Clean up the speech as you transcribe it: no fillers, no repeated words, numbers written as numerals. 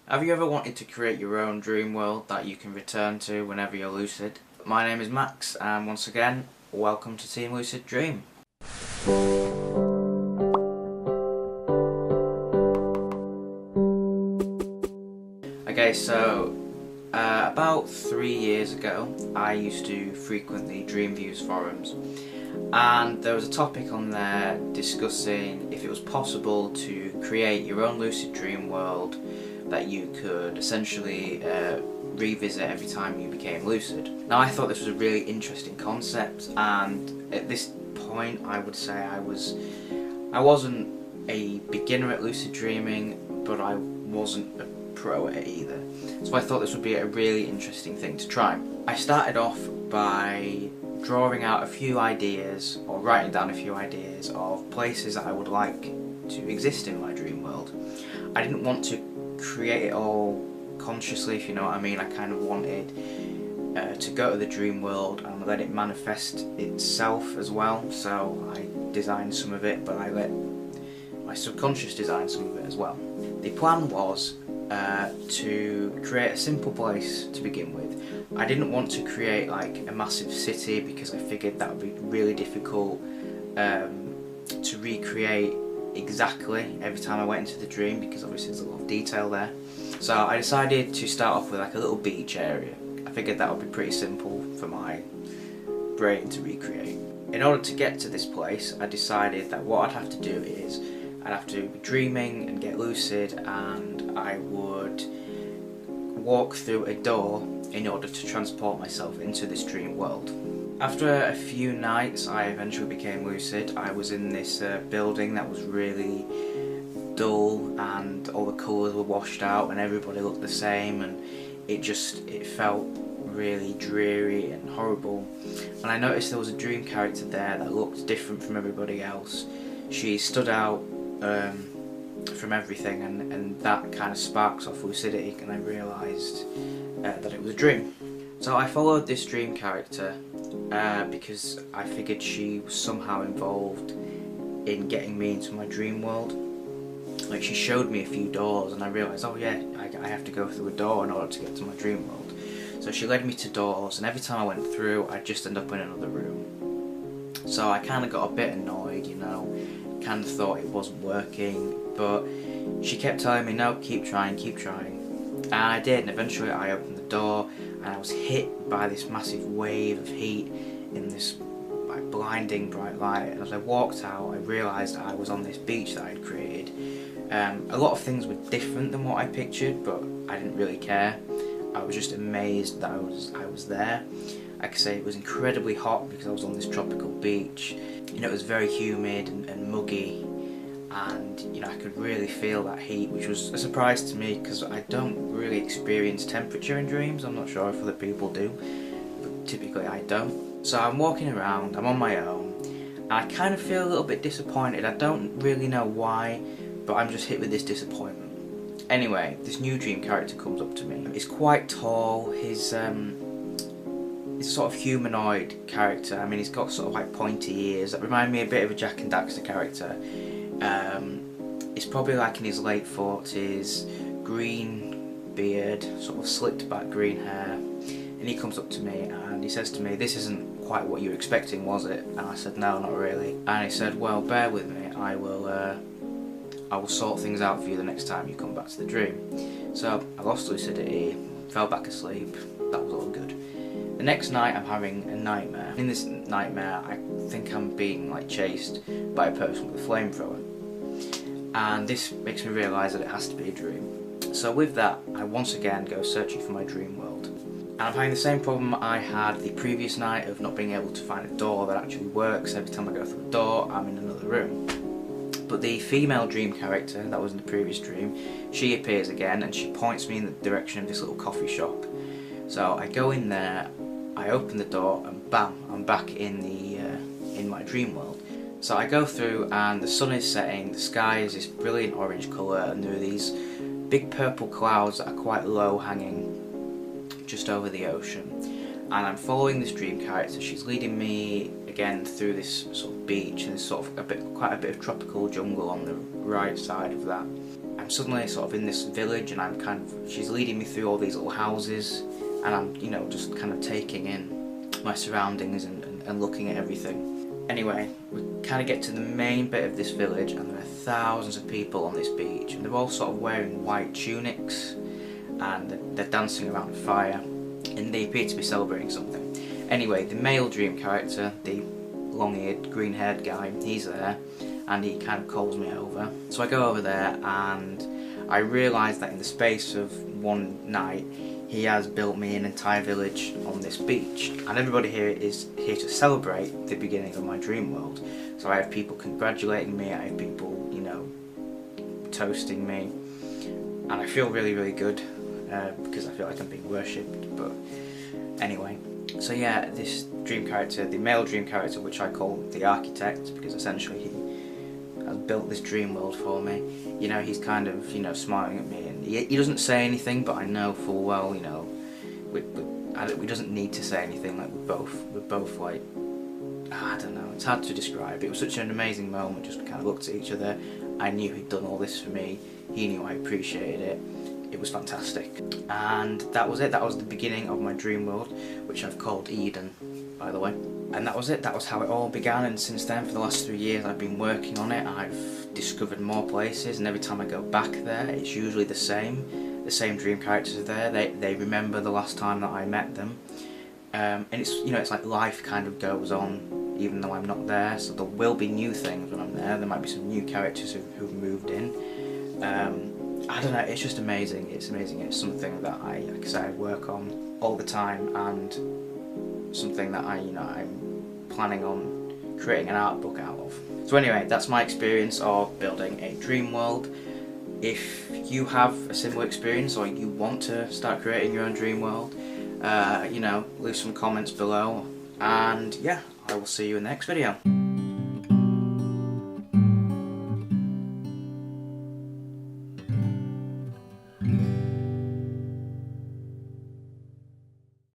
Have you ever wanted to create your own dream world that you can return to whenever you're lucid? My name is Max, and once again, welcome to Team Lucid Dream. Okay, so about 3 years ago, I used to frequently Dream Views forums, and there was a topic on there discussing if it was possible to create your own lucid dream world that you could essentially revisit every time you became lucid. Now, I thought this was a really interesting concept, and at this point I would say I wasn't a beginner at lucid dreaming, but I wasn't a pro at it either. So I thought this would be a really interesting thing to try. I started off by drawing out a few ideas, or writing down a few ideas of places that I would like to exist in my dream world. I didn't want to create it all consciously, if you know what I mean. I kind of wanted to go to the dream world and let it manifest itself as well. So I designed some of it, but I let my subconscious design some of it as well. The plan was to create a simple place to begin with. I didn't want to create like a massive city because I figured that would be really difficult to recreate exactly every time I went into the dream, because obviously there's a lot of detail there. So I decided to start off with like a little beach area. I figured that would be pretty simple for my brain to recreate. In order to get to this place, I decided that what I'd have to do is I'd have to be dreaming and get lucid, and I would walk through a door in order to transport myself into this dream world. After a few nights, I eventually became lucid. I was in this building that was really dull, and all the colours were washed out and everybody looked the same, and it felt really dreary and horrible. And I noticed there was a dream character there that looked different from everybody else. She stood out from everything, and that kind of sparks off lucidity, and I realised that it was a dream. So I followed this dream character because I figured she was somehow involved in getting me into my dream world. Like, she showed me a few doors, and I realised, oh yeah, I have to go through a door in order to get to my dream world. So she led me to doors, and every time I went through, I'd just end up in another room. So I kind of got a bit annoyed, you know, kind of thought it wasn't working, but she kept telling me, no, keep trying, and I did, and eventually I opened the door, and I was hit by this massive wave of heat in this like blinding bright light. And as I walked out, I realised I was on this beach that I'd created. A lot of things were different than what I pictured, but I didn't really care. I was just amazed that I was there. I could say it was incredibly hot because I was on this tropical beach. You know, it was very humid and muggy, and you know, I could really feel that heat, which was a surprise to me because I don't really experience temperature in dreams. I'm not sure if other people do, but typically I don't. So I'm walking around, I'm on my own, and I kind of feel a little bit disappointed. I don't really know why, but I'm just hit with this disappointment. Anyway, this new dream character comes up to me. He's quite tall, he's sort of humanoid character. I mean, he's got sort of like pointy ears that remind me a bit of a Jack and Daxter character. He's probably like in his late 40s, green beard, sort of slicked back green hair, and he comes up to me and he says to me, "This isn't quite what you were expecting, was it?" And I said, "No, not really." And he said, "Well, bear with me, I will sort things out for you the next time you come back to the dream." So I lost lucidity, fell back asleep, that was all good. The next night I'm having a nightmare. In this nightmare I think I'm being like chased by a person with a flamethrower, and this makes me realise that it has to be a dream. So with that, I once again go searching for my dream world, and I'm having the same problem I had the previous night of not being able to find a door that actually works. Every time I go through a door, I'm in another room. But the female dream character that was in the previous dream, she appears again, and she points me in the direction of this little coffee shop. So I go in there, I open the door, and bam, I'm back in my dream world. So I go through, and the sun is setting, the sky is this brilliant orange colour, and there are these big purple clouds that are quite low hanging just over the ocean. And I'm following this dream character. She's leading me again through this sort of beach, and there's sort of quite a bit of tropical jungle on the right side of that. I I'm suddenly sort of in this village, and she's leading me through all these little houses, and I'm, you know, just kind of taking in my surroundings and looking at everything. Anyway, we kind of get to the main bit of this village, and there are thousands of people on this beach, and they're all sort of wearing white tunics, and they're dancing around a fire, and they appear to be celebrating something. Anyway, the male dream character, the long-eared, green-haired guy, he's there, and he kind of calls me over. So I go over there, and I realise that in the space of one night, he has built me an entire village on this beach, and everybody here is here to celebrate the beginning of my dream world. So I have people congratulating me, I have people, you know, toasting me, and I feel really, really good because I feel like I'm being worshipped. But anyway, so yeah, this dream character, the male dream character, which I call the architect, because essentially he has built this dream world for me. You know, he's kind of, you know, smiling at me, and he doesn't say anything, but I know full well, you know, we doesn't need to say anything. Like we're both like, I don't know, it's hard to describe. It was such an amazing moment. Just kind of looked at each other. I knew he'd done all this for me. He knew I appreciated it. It was fantastic, and that was it. That was the beginning of my dream world, which I've called Eden, by the way. And that was it. That was how it all began. And since then, for the last 3 years, I've been working on it. I've discovered more places, and every time I go back there, it's usually the same dream characters are there. They remember the last time that I met them, and it's, you know, it's like life kind of goes on even though I'm not there. So there will be new things when I'm there. There might be some new characters who've moved in. I don't know, it's just amazing. It's amazing. It's something that like I say, I work on all the time, and something that I'm planning on creating an art book out of. So anyway, that's my experience of building a dream world. If you have a similar experience, or you want to start creating your own dream world, you know, leave some comments below, and yeah, I will see you in the next video.